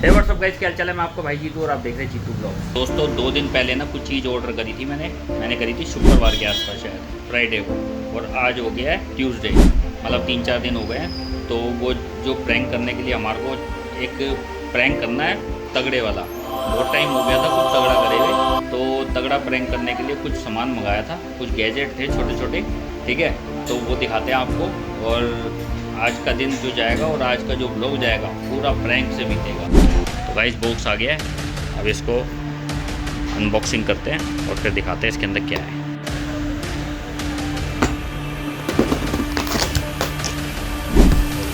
हे WhatsApp guys, क्या चल है। मैं आपको भाई जीतू और आप देख रहे हैं जीतू ब्लॉग। दोस्तों 2 दिन पहले ना कुछ चीज़ ऑर्डर करी थी मैंने करी थी शुक्रवार के आसपास, शायद फ्राइडे को, और आज हो गया है ट्यूसडे, मतलब 3-4 दिन हो गए हैं। तो वो जो प्रैंक करने के लिए हमारे को एक प्रैंक करना है तगड़े वाला, बहुत टाइम हो गया था कुछ तगड़ा करे हुए। तो तगड़ा प्रैंक करने के लिए कुछ सामान मंगाया था, कुछ गैजेट थे छोटे छोटे, ठीक है। तो वो दिखाते हैं आपको, और आज का दिन जो जाएगा और आज का जो ब्लॉग जाएगा पूरा प्रैंक से बीतेगा। तो गाइस बॉक्स आ गया है, अब इसको अनबॉक्सिंग करते हैं और फिर दिखाते हैं इसके अंदर क्या है।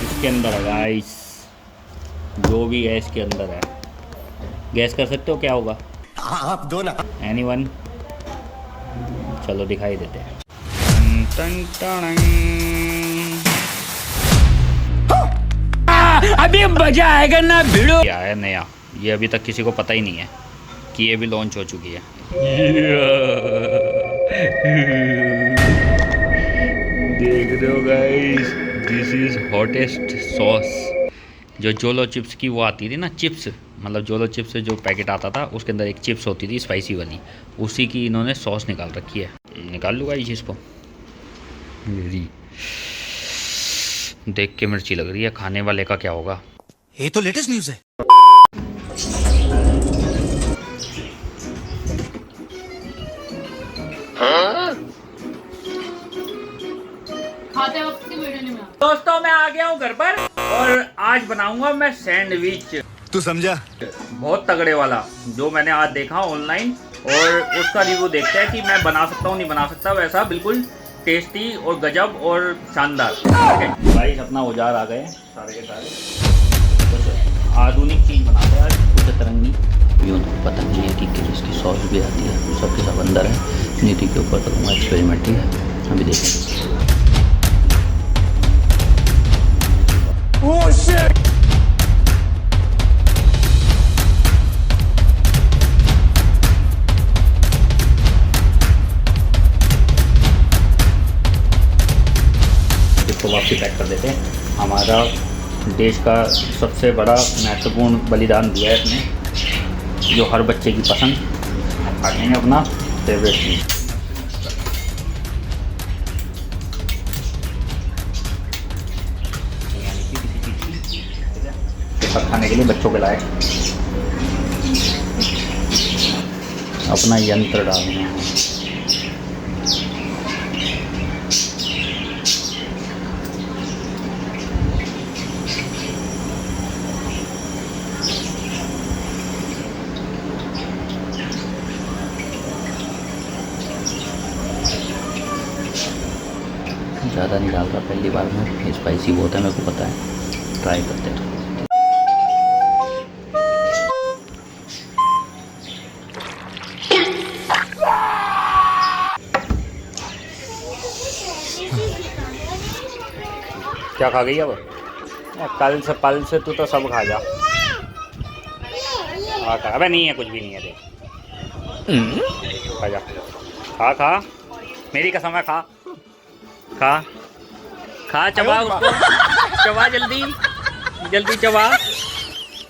इसके अंदर है गाइस, जो भी है इसके अंदर है। गैस कर सकते हो क्या होगा? आप दो ना। एनीवन? चलो दिखाई देते हैं। अभी मजा आएगा ना भिड़ो। क्या है नया, ये अभी तक किसी को पता ही नहीं है कि ये भी लॉन्च हो चुकी है। देख रहे हो guys, this is hottest sauce. जो जोलो चिप्स की वो आती थी ना, चिप्स, मतलब जोलो चिप्स से जो पैकेट आता था उसके अंदर एक चिप्स होती थी स्पाइसी वाली, उसी की इन्होंने सॉस निकाल रखी है। निकाल लूँगा इस इसको, देख के मिर्ची लग रही है। खाने वाले का क्या होगा? ये तो लेटेस्ट न्यूज़ है। खाते वक्त की वीडियो नहीं बना। दोस्तों मैं आ गया हूँ घर पर और आज बनाऊंगा मैं सैंडविच, तू समझा? बहुत तगड़े वाला, जो मैंने आज देखा ऑनलाइन, और उसका रिव्यू देखते हैं कि मैं बना सकता हूँ नहीं बना सकता। वैसा बिल्कुल टेस्टी और गजब और शानदार। भाई अपना औजार आ गए सारे के सारे, कुछ आधुनिक चीज़ बनाते हैं आज, कुछ तरंगी। यूँ तो पता नहीं है कि इसकी सॉस भी आती है, सबके सब अंदर है। नीति के ऊपर करूँगा एक्सपेरिमेंट, ठीक है, अभी देखें। Oh shit! इसको वापसी पैक कर देते हैं। हमारा देश का सबसे बड़ा महत्वपूर्ण बलिदान दिया है इसने, जो हर बच्चे की पसंद। आगे अपना फेवरेट चीज़, सब खाने के लिए बच्चों के लायक अपना यंत्र डालना है। ज़्यादा नहीं डाल रहा पहली बार में, स्पाइसी बहुत है मेरे को पता है, ट्राई करते हैं। क्या खा गई अब? कल से तू तो सब खा जा। हाँ खा, अबे नहीं है, कुछ भी नहीं है, देख खा जा, खा मेरी कसम है, खा चबा उसको, चबा जल्दी चबा,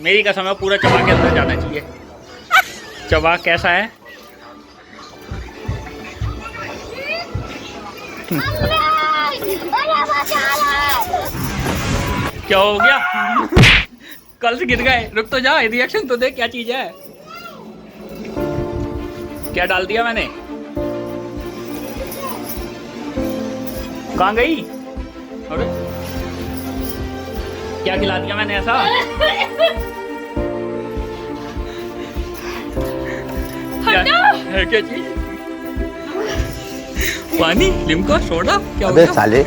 मेरी कसम है, पूरा चबा के अंदर जाना चाहिए। चबा कैसा है? क्या हो गया? कल से गिर गए, रुक तो जा, रिएक्शन तो देख क्या चीज है। क्या डाल दिया मैंने? कहाँ गई? अरे क्या खिला दिया मैंने ऐसा? क्या चीज? पानी, लिम्का, सोडा, क्या हो गया? साले,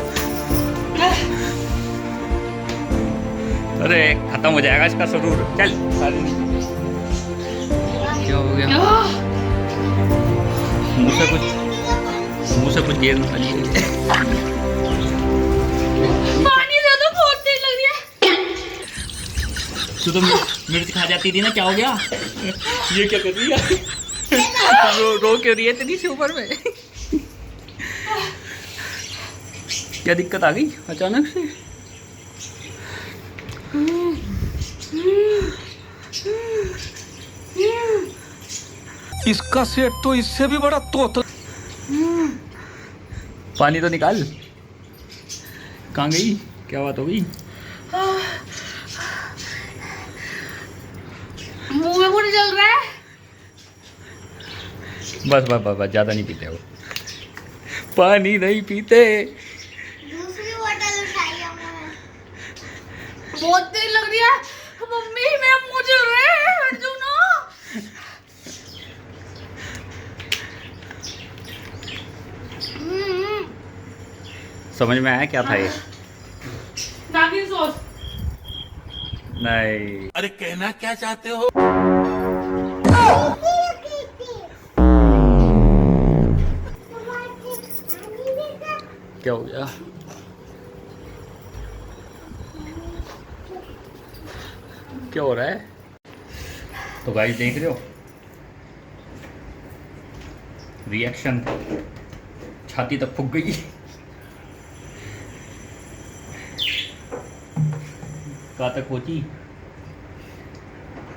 अरे खत्म हो जाएगा इसका सुरूर, चल। क्या हो गया? मुंह से कुछ गेर निकली। पानी से तो बहुत तेज लग रही है। तू तो मिर्च खा जाती थी ना, क्या हो गया? ये क्या कर रही है? रो क्यों रही है इतनी से ऊपर में? क्या दिक्कत आ गई अचानक से? इसका सेट तो इससे भी बड़ा तोता। पानी तो निकाल। कहाँ गई? क्या बात हो गई? मुंह में पूरी जल रहा है। बस बस बस बस, ज़्यादा नहीं पीते हो। पानी नहीं पीते। दूसरी बोतल उठाई हमने। बहुत तेज लग रही है मम्मी, मेरा मुंह जल रहा है, हट जाओ ना। समझ में आया क्या था ये? नागिन सॉस। नहीं। अरे कहना क्या चाहते हो? क्या हो गया? क्या हो रहा है? तो गाइस देख रहे हो रिएक्शन, छाती तक फूक गई। कहाँ तक पहुंची?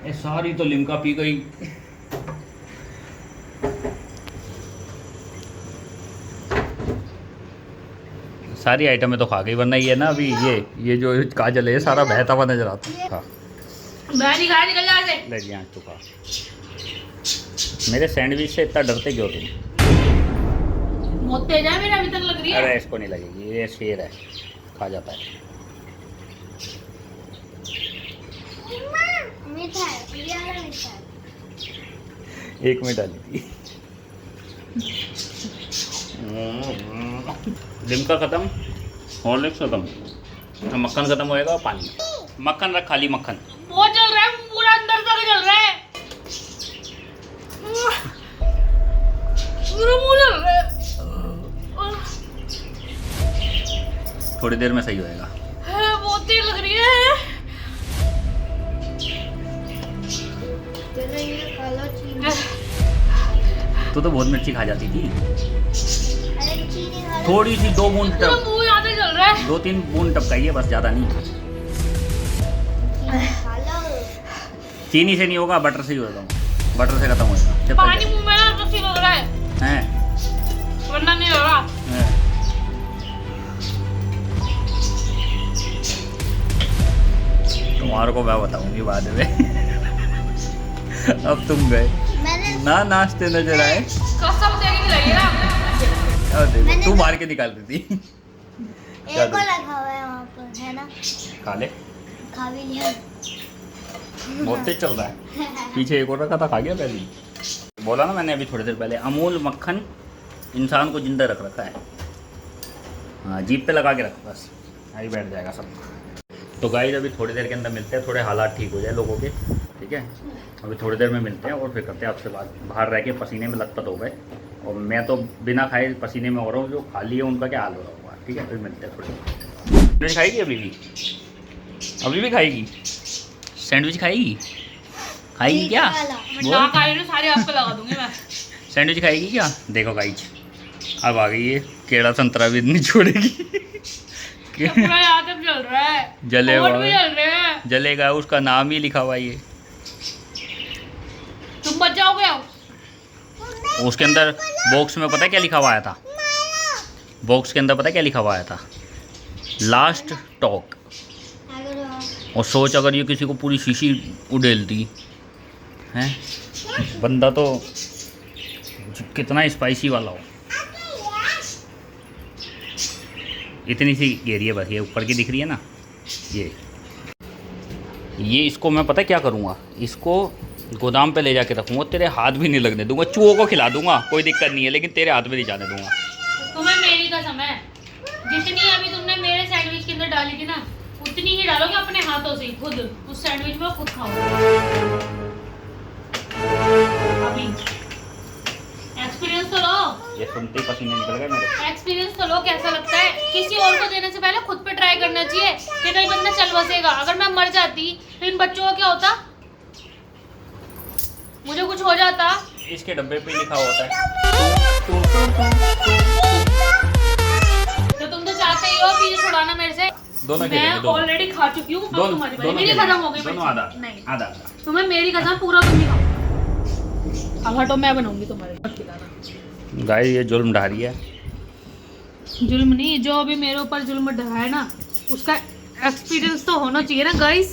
ये सारी तो लिमका पी गई। सारी आइटमें तो खा गई, वरना ये ना अभी ये जो काजल है सारा बहता हुआ नजर आता है। हाँ मैं निकाल निकल जा से। ले जी, आँख चुका। मेरे सैंडविच से इतना डरते क्यों तुम? बहुत तेज है, मेरा अभी तक लग रही है। अरे इसको नहीं लगेगी, ये शेर है, खा जाता है। मीठा है, ये वाला मीठा है। एक में डाली थी। लिमका खत्म, हॉर्लिक्स खत्म, अब मक्खन खत्म होएगा। पानी मक्खन रख, खाली मक्खन। बहुत जल रहा है, पूरा अंदर तक जल रहा है। पूरा मुंह जल रहा है। थोड़ी देर में सही होएगा। बहुत तेज लग रही है। चलो ये खा लो चीनी। तो बहुत मिर्ची खा जाती थी। अरे चीनी खा लो। थोड़ी सी 2 बूंद पूरा टप, मुंह यहाँ तक जल रहा है। 2-3 बूंद टपकाइए बस, ज़्यादा नहीं। चीनी खा लो। चीनी से नहीं होगा, बटर से ही होगा। बटर से खत्म होएगा। जब तक पानी मुंह में ना रस्सी लग रहा है, हैं वरना नहीं लग रहा। हैं। तुम्हारे को मैं बताऊंगी बाद में। अब तुम गए मैंने ना, नाश्ते नजर आए। कसम से नहीं लगेगा। अब देखो मैंने तू तो- मार के निकाल रही थी। क्या एक को दे? रखा हुआ है वहाँ पर, है ना? खा ले, खा भी लिया। बहुत तेज चल रहा है। पीछे एक और रखा था, खा गया पहले ही। बोला ना मैंने अभी थोड़ी देर पहले, अमूल मक्खन इंसान को जिंदा रख रखा है। हाँ, जीभ पे लगा के रखो बस, आई बैठ जाएगा सब। तो गाइस अभी थोड़ी देर के अंदर मिलते हैं, थोड़े हालात ठीक हो जाए लोगों के, ठीक है? अभी थोड़ी देर में मिलते हैं और फिर करते हैं आपसे बात। बाहर रह के पसीने में लथपथ हो गए और मैं तो बिना खाए पसीने में हो रहा हूँ। जो खा लिए उनका क्या हाल हो रहा होगा, ठीक है? फिर मिलते हैं थोड़ी देर। सैंडविच खाएगी अभी भी? अभी भी खाएगी? सैंडविच खाएगी? खाएगी क्या? मैं ना खाई ना, सारे आप पे लगा दूंगी मैं। सैंडविच खाएगी क्या? देखो गाइज अब आ गई है, केड़ा संतरा भी नहीं छोड़ेगी। पूरा यहाँ तक जल रहा है, जलेगा, होंठ भी जल रहे हैं। जलेगा, उसका नाम ही लिखा हुआ है ये। तुम बच जाओगे अब। उसके अंदर बॉक्स में पता है क्या लिखा हुआ आया था? बॉक्स के अंदर पता है क्या लिखा हुआ आया था? Last talk. और सोच अगर ये किसी को पूरी शीशी उड़ेलती हैं, बंदा तो कितना स्पाइसी वाला हो। इतनी सी घेरी है बस, ये ऊपर की दिख रही है ना, ये इसको मैं पता है क्या करूँगा? इसको गोदाम पे ले जाके रखूँगा, तेरे हाथ भी नहीं लगने दूंगा। चूहों को खिला दूंगा, कोई दिक्कत नहीं है, लेकिन तेरे हाथ में नहीं जाने दूंगा। तुम्हें मेरी कसम है, जितनी अभी तुमने मेरे सैंडविच के अंदर डाली थी ना, उतनी ही डालोगे अपने हाथों से खुद उस सैंडविच में, खुद खाओ अभी। एक्सपीरियंस तो लो, ये सुनते ही पसीने निकल गए मेरे। एक्सपीरियंस तो लो कैसा लगता है। किसी और को देने से पहले खुद पे ट्राई करना चाहिए कि कहीं बंदा चल बसेगा। अगर मैं मर जाती तो इन बच्चों का क्या होता? मुझे कुछ हो जाता। इसके डब्बे पे लिखा होता है। तो तुम तो चाहते ही हो पीछे छुड़ाना मेरे से। दोनों मैं ऑलरेडी खा चुकी हूँ, अब तुम्हारी बारी। मेरी खत्म हो गई। दोनों आधा नहीं, आधा। तुम्हें मेरी कसम पूरा तुम नहीं खाओ। अब हटो, मैं बनाऊंगी तुम्हारे मत खिलाना। गाइस ये जुल्म ढा रही है। जुल्म नहीं, जो अभी मेरे ऊपर जुल्म ढहा है ना, उसका एक्सपीरियंस तो होना चाहिए ना गाइस।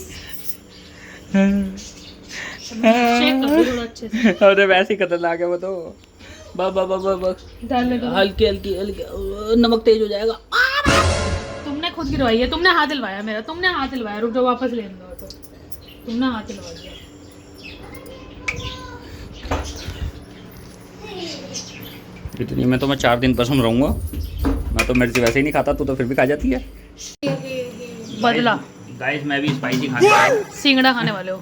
शेक कर दो थोड़ा अच्छे से। अरे वैसे ही खतरनाक है वो तो। डालने दो। हल्की हल्की हल्की, नमक तेज हो जाएगा। तुमने खुद गिरवाई है, तुमने हाथ हिलवाया मेरा, तुमने हाथ हिलवाया। रुक जाओ, वापस ले लो तो। तुमने हाथ हिलवा दिया। इतनी में तो मैं 4 दिन पसंद रहूंगा। मैं तो मिर्ची वैसे ही नहीं खाता, तू तो फिर भी खा जाती है। बदला। गाइस मैं भी स्पाइसी खाने वाला हूं। सिंगड़ा खाने वाले हो?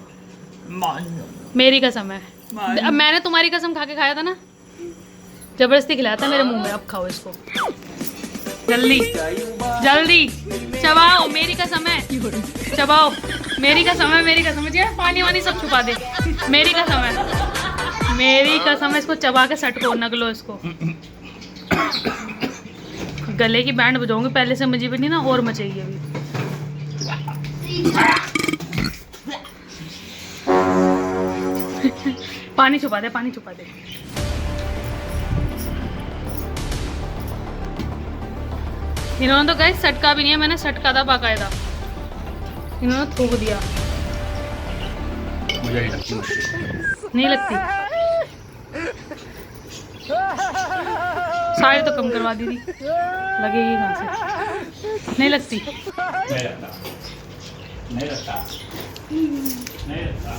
मेरी कसम है। अब मैंने तुम्हारी कसम खा के खाया था ना, जबरदस्ती खिलाया था मेरे मुंह में। अब खाओ इसको जल्दी जल्दी, चबाओ, मेरी कसम है, चबाओ, मेरी कसम है, मेरी कसम है। पानी वानी सब छुपा दे, मेरी कसम है, मेरी कसम है। इसको चबा के सट को नगलो इसको। गले की बैंड बजाऊंगी, पहले से मजी भी नहीं ना, और मचेगी अभी। पानी छुपा दे, पानी छुपा दे। इन्होंने तो गाइस सटका भी नहीं है, मैंने सटका था बाकायदा, इन्होंने थूक दिया। मुझे नहीं लगती मिर्ची। नहीं लगती? साड़ी तो कम करवा दी थी, लगेगी कहाँ से? नहीं लगती? नहीं लगता, नहीं लगता, नहीं लगता।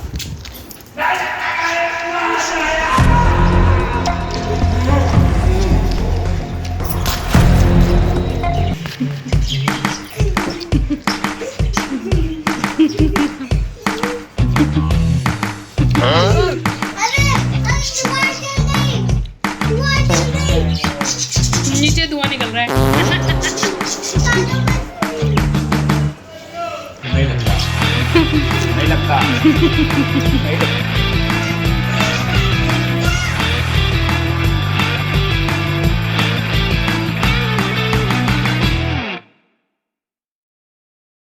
नीचे धुआं निकल रहा है। नहीं लगता, नहीं लगता, नहीं लगता।